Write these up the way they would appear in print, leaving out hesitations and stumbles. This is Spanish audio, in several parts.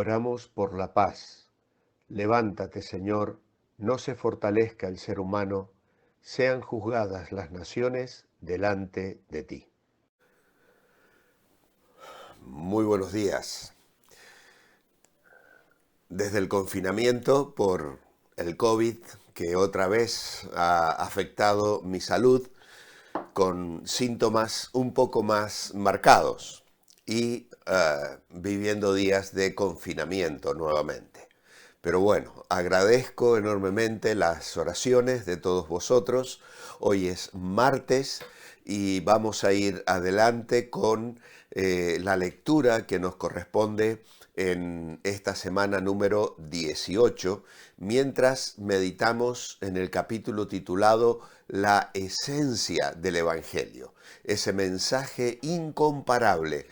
Oramos por la paz. Levántate, Señor, no se fortalezca el ser humano, sean juzgadas las naciones delante de ti. Muy buenos días. Desde el confinamiento por el COVID, que otra vez ha afectado mi salud con síntomas un poco más marcados y viviendo días de confinamiento nuevamente. Pero bueno, agradezco enormemente las oraciones de todos vosotros. Hoy es martes y vamos a ir adelante con la lectura que nos corresponde en esta semana número 18, mientras meditamos en el capítulo titulado La esencia del Evangelio, ese mensaje incomparable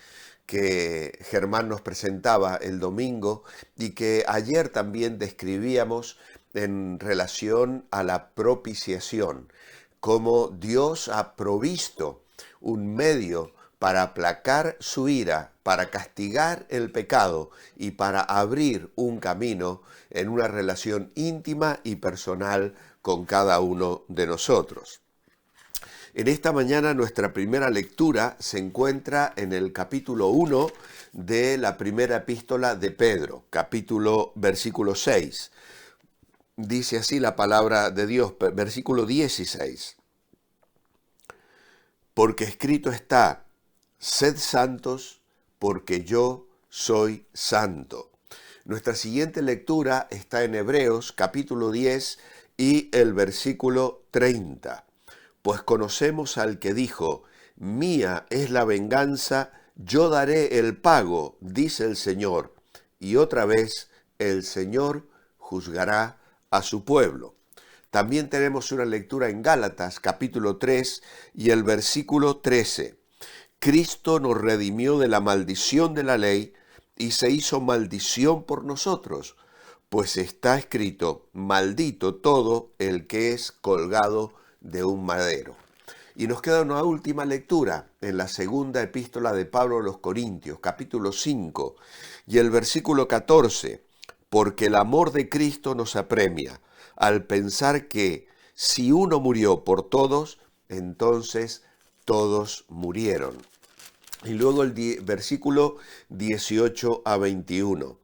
que Germán nos presentaba el domingo y que ayer también describíamos en relación a la propiciación, cómo Dios ha provisto un medio para aplacar su ira, para castigar el pecado y para abrir un camino en una relación íntima y personal con cada uno de nosotros. En esta mañana nuestra primera lectura se encuentra en el capítulo 1 de la primera epístola de Pedro, versículo 6. Dice así la palabra de Dios, versículo 16. Porque escrito está: sed santos, porque yo soy santo. Nuestra siguiente lectura está en Hebreos capítulo 10 y el versículo 30. Pues conocemos al que dijo: mía es la venganza, yo daré el pago, dice el Señor. Y otra vez el Señor juzgará a su pueblo. También tenemos una lectura en Gálatas capítulo 3 y el versículo 13. Cristo nos redimió de la maldición de la ley y se hizo maldición por nosotros, pues está escrito: maldito todo el que es colgado de un madero. Y nos queda una última lectura en la segunda epístola de Pablo a los Corintios, capítulo 5, y el versículo 14, porque el amor de Cristo nos apremia, al pensar que si uno murió por todos, entonces todos murieron. Y luego el versículo 18 a 21.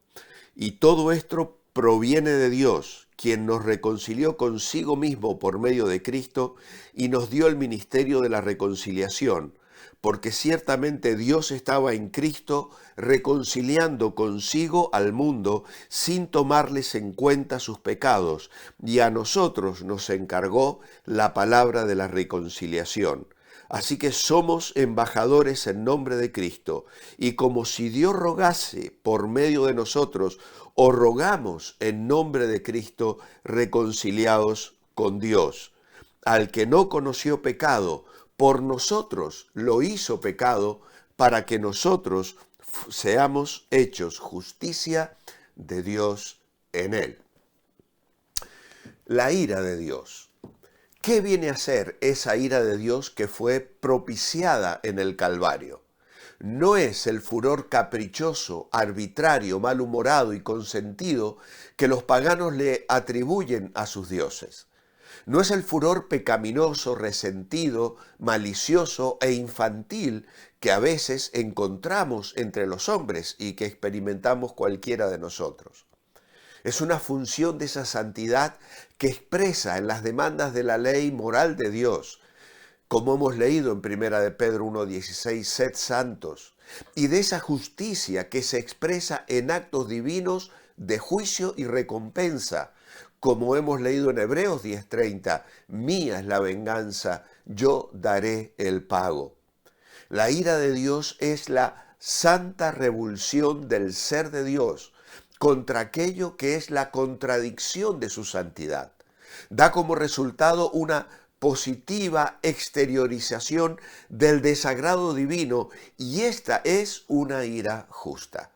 Y todo esto proviene de Dios, quien nos reconcilió consigo mismo por medio de Cristo y nos dio el ministerio de la reconciliación, porque ciertamente Dios estaba en Cristo reconciliando consigo al mundo sin tomarles en cuenta sus pecados, y a nosotros nos encargó la palabra de la reconciliación. Así que somos embajadores en nombre de Cristo, y como si Dios rogase por medio de nosotros, os rogamos en nombre de Cristo, reconciliados con Dios. Al que no conoció pecado, por nosotros lo hizo pecado, para que nosotros seamos hechos justicia de Dios en él. La ira de Dios. ¿Qué viene a ser esa ira de Dios que fue propiciada en el Calvario? No es el furor caprichoso, arbitrario, malhumorado y consentido que los paganos le atribuyen a sus dioses. No es el furor pecaminoso, resentido, malicioso e infantil que a veces encontramos entre los hombres y que experimentamos cualquiera de nosotros. Es una función de esa santidad que expresa en las demandas de la ley moral de Dios, como hemos leído en 1 de Pedro 1:16, sed santos, y de esa justicia que se expresa en actos divinos de juicio y recompensa, como hemos leído en Hebreos 10:30, mía es la venganza, yo daré el pago. La ira de Dios es la santa revulsión del ser de Dios contra aquello que es la contradicción de su santidad. Da como resultado una positiva exteriorización del desagrado divino, y esta es una ira justa.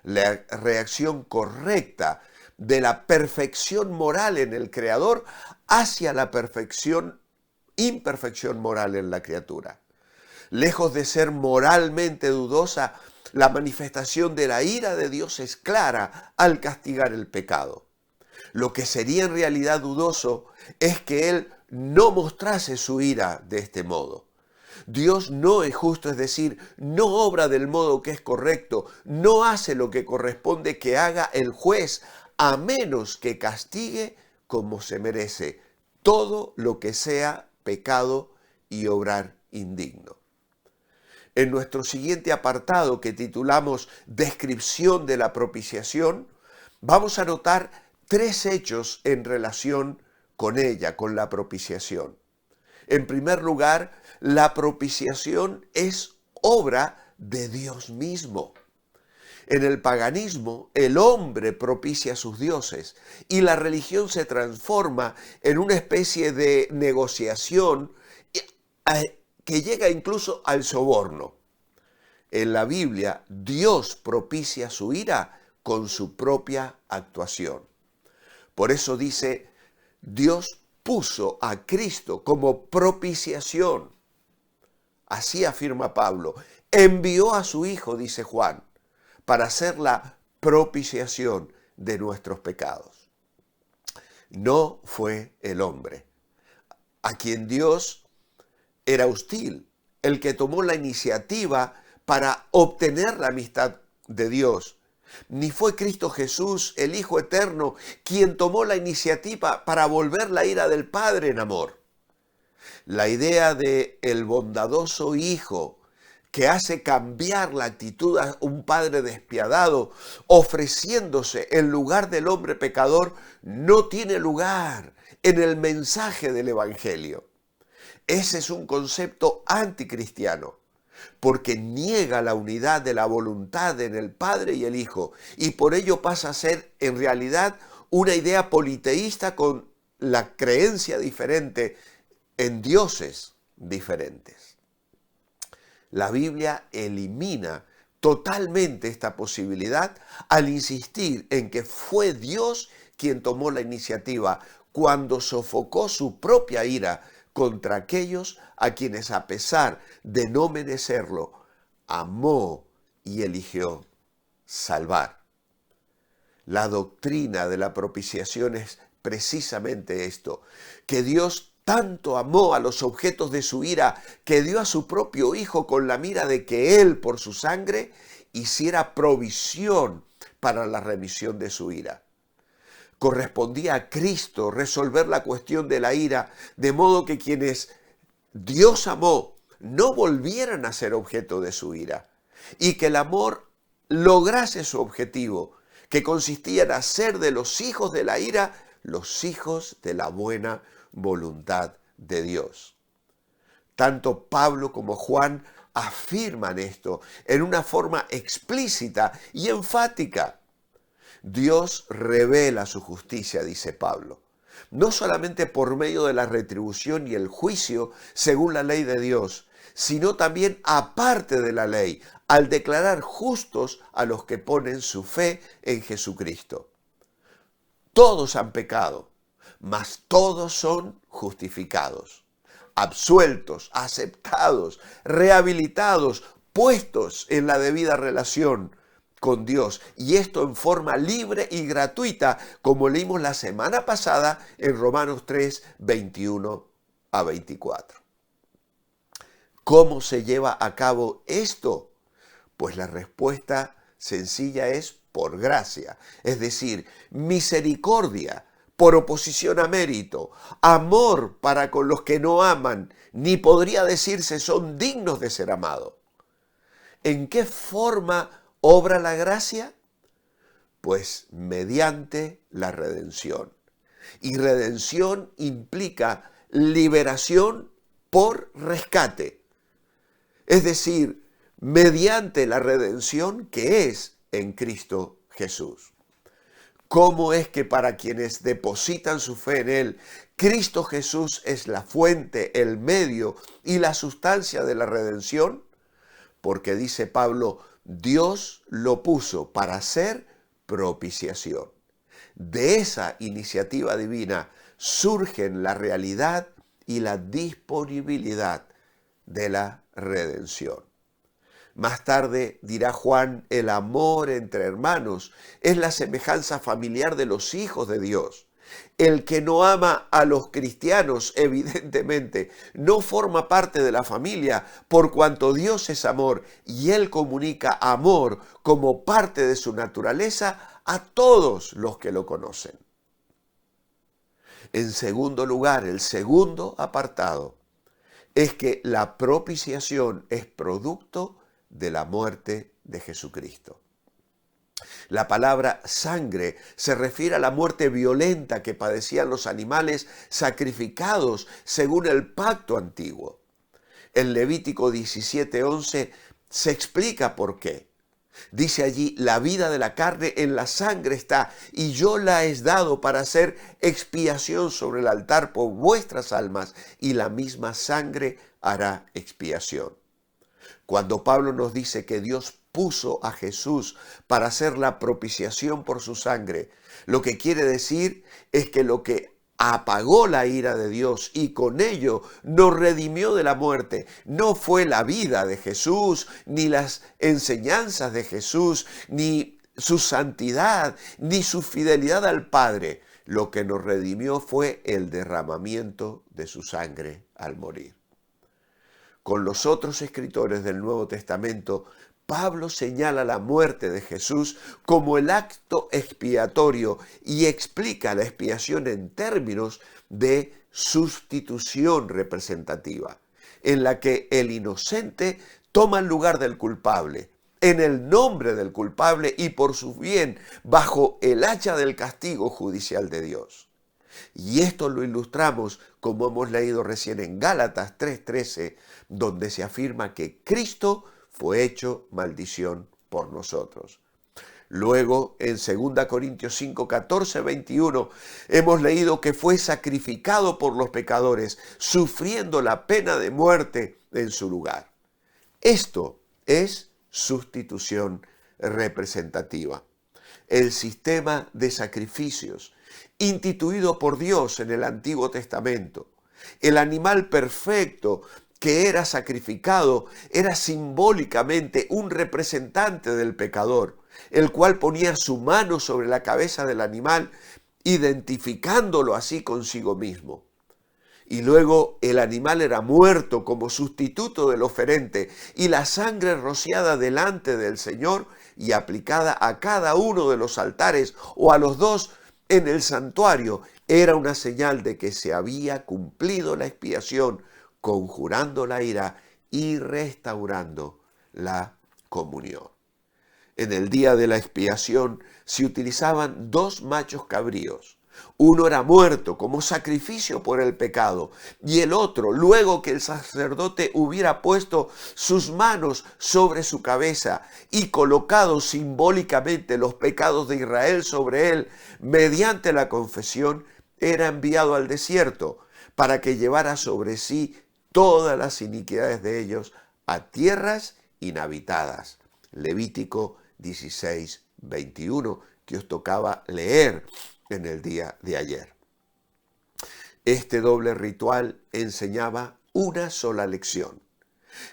La reacción correcta de la perfección moral en el Creador hacia la imperfección moral en la criatura. Lejos de ser moralmente dudosa, La manifestación de la ira de Dios es clara al castigar el pecado. Lo que sería en realidad dudoso es que Él no mostrase su ira de este modo. Dios no es justo, es decir, no obra del modo que es correcto, no hace lo que corresponde que haga el juez, a menos que castigue como se merece todo lo que sea pecado y obrar indigno. En nuestro siguiente apartado, que titulamos Descripción de la propiciación, vamos a notar 3 hechos en relación con ella, con la propiciación. En primer lugar, la propiciación es obra de Dios mismo. En el paganismo, el hombre propicia a sus dioses y la religión se transforma en una especie de negociación que llega incluso al soborno. En la Biblia, Dios propicia su ira con su propia actuación. Por eso dice, Dios puso a Cristo como propiciación. Así afirma Pablo. Envió a su Hijo, dice Juan, para hacer la propiciación de nuestros pecados. No fue el hombre, a quien Dios era hostil, el que tomó la iniciativa para obtener la amistad de Dios. Ni fue Cristo Jesús, el Hijo Eterno, quien tomó la iniciativa para volver la ira del Padre en amor. La idea de el bondadoso Hijo que hace cambiar la actitud a un Padre despiadado, ofreciéndose en lugar del hombre pecador, no tiene lugar en el mensaje del Evangelio. Ese es un concepto anticristiano, porque niega la unidad de la voluntad en el Padre y el Hijo, y por ello pasa a ser en realidad una idea politeísta con la creencia diferente en dioses diferentes. La Biblia elimina totalmente esta posibilidad al insistir en que fue Dios quien tomó la iniciativa cuando sofocó su propia ira contra aquellos a quienes, a pesar de no merecerlo, amó y eligió salvar. La doctrina de la propiciación es precisamente esto, que Dios tanto amó a los objetos de su ira que dio a su propio Hijo con la mira de que Él, por su sangre, hiciera provisión para la remisión de su ira. Correspondía a Cristo resolver la cuestión de la ira, de modo que quienes Dios amó no volvieran a ser objeto de su ira, y que el amor lograse su objetivo, que consistía en hacer de los hijos de la ira los hijos de la buena voluntad de Dios. Tanto Pablo como Juan afirman esto en una forma explícita y enfática. Dios revela su justicia, dice Pablo, no solamente por medio de la retribución y el juicio según la ley de Dios, sino también aparte de la ley, al declarar justos a los que ponen su fe en Jesucristo. Todos han pecado, mas todos son justificados, absueltos, aceptados, rehabilitados, puestos en la debida relación con Dios, y esto en forma libre y gratuita, como leímos la semana pasada en Romanos 3, 21 a 24. ¿Cómo se lleva a cabo esto? Pues la respuesta sencilla es por gracia, es decir, misericordia por oposición a mérito, amor para con los que no aman, ni podría decirse son dignos de ser amados. ¿En qué forma obra la gracia? Pues mediante la redención. Y redención implica liberación por rescate. Es decir, mediante la redención que es en Cristo Jesús. ¿Cómo es que para quienes depositan su fe en Él, Cristo Jesús es la fuente, el medio y la sustancia de la redención? Porque dice Pablo, Dios lo puso para hacer propiciación. De esa iniciativa divina surgen la realidad y la disponibilidad de la redención. Más tarde dirá Juan, el amor entre hermanos es la semejanza familiar de los hijos de Dios. El que no ama a los cristianos, evidentemente, no forma parte de la familia, por cuanto Dios es amor y Él comunica amor como parte de su naturaleza a todos los que lo conocen. En segundo lugar, el segundo apartado es que la propiciación es producto de la muerte de Jesucristo. La palabra sangre se refiere a la muerte violenta que padecían los animales sacrificados según el pacto antiguo. En Levítico 17:11 se explica por qué. Dice allí, la vida de la carne en la sangre está, y yo la he dado para hacer expiación sobre el altar por vuestras almas, y la misma sangre hará expiación. Cuando Pablo nos dice que Dios puso a Jesús para hacer la propiciación por su sangre, lo que quiere decir es que lo que apagó la ira de Dios y con ello nos redimió de la muerte no fue la vida de Jesús, ni las enseñanzas de Jesús, ni su santidad, ni su fidelidad al Padre. Lo que nos redimió fue el derramamiento de su sangre al morir. Con los otros escritores del Nuevo Testamento, Pablo señala la muerte de Jesús como el acto expiatorio y explica la expiación en términos de sustitución representativa, en la que el inocente toma el lugar del culpable, en el nombre del culpable y por su bien, bajo el hacha del castigo judicial de Dios. Y esto lo ilustramos como hemos leído recién en Gálatas 3:13, donde se afirma que Cristo fue hecho maldición por nosotros. Luego, en 2 Corintios 5, 14, 21, hemos leído que fue sacrificado por los pecadores, sufriendo la pena de muerte en su lugar. Esto es sustitución representativa. El sistema de sacrificios instituido por Dios en el Antiguo Testamento, el animal perfecto que era sacrificado era simbólicamente un representante del pecador, el cual ponía su mano sobre la cabeza del animal, identificándolo así consigo mismo. Y luego el animal era muerto como sustituto del oferente, y la sangre rociada delante del Señor y aplicada a cada uno de los altares o a los dos en el santuario era una señal de que se había cumplido la expiación, conjurando la ira y restaurando la comunión. En el día de la expiación se utilizaban 2 machos cabríos. Uno era muerto como sacrificio por el pecado y el otro, luego que el sacerdote hubiera puesto sus manos sobre su cabeza y colocado simbólicamente los pecados de Israel sobre él mediante la confesión, era enviado al desierto para que llevara sobre sí todas las iniquidades de ellos a tierras inhabitadas. Levítico 16, 21, que os tocaba leer en el día de ayer. Este doble ritual enseñaba una sola lección,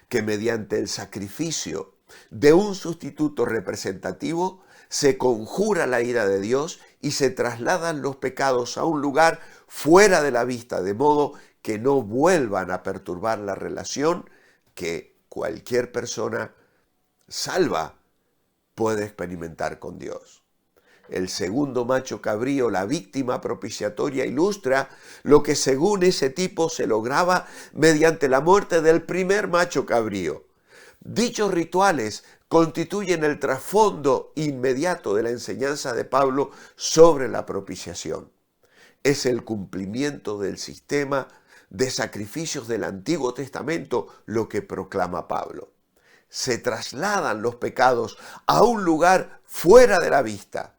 que mediante el sacrificio de un sustituto representativo se conjura la ira de Dios y se trasladan los pecados a un lugar fuera de la vista, de modo que no vuelvan a perturbar la relación que cualquier persona salva puede experimentar con Dios. El segundo macho cabrío, la víctima propiciatoria, ilustra lo que según ese tipo se lograba mediante la muerte del primer macho cabrío. Dichos rituales constituyen el trasfondo inmediato de la enseñanza de Pablo sobre la propiciación. Es el cumplimiento del sistema de sacrificios del Antiguo Testamento lo que proclama Pablo. Se trasladan los pecados a un lugar fuera de la vista,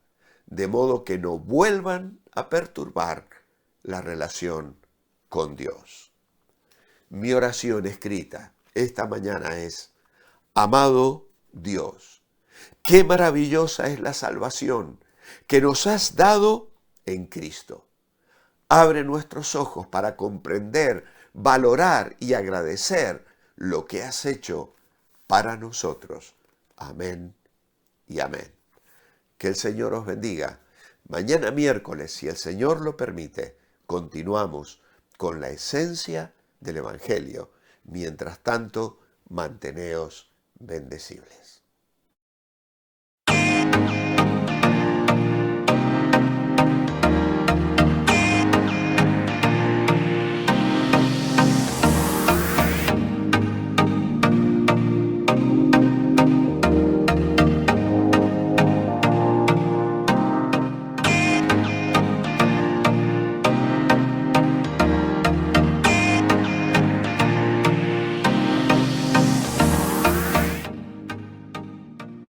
de modo que no vuelvan a perturbar la relación con Dios. Mi oración escrita esta mañana es: amado Dios, qué maravillosa es la salvación que nos has dado en Cristo. Abre nuestros ojos para comprender, valorar y agradecer lo que has hecho para nosotros. Amén y amén. Que el Señor os bendiga. Mañana miércoles, si el Señor lo permite, continuamos con la esencia del Evangelio. Mientras tanto, manteneos bendecibles.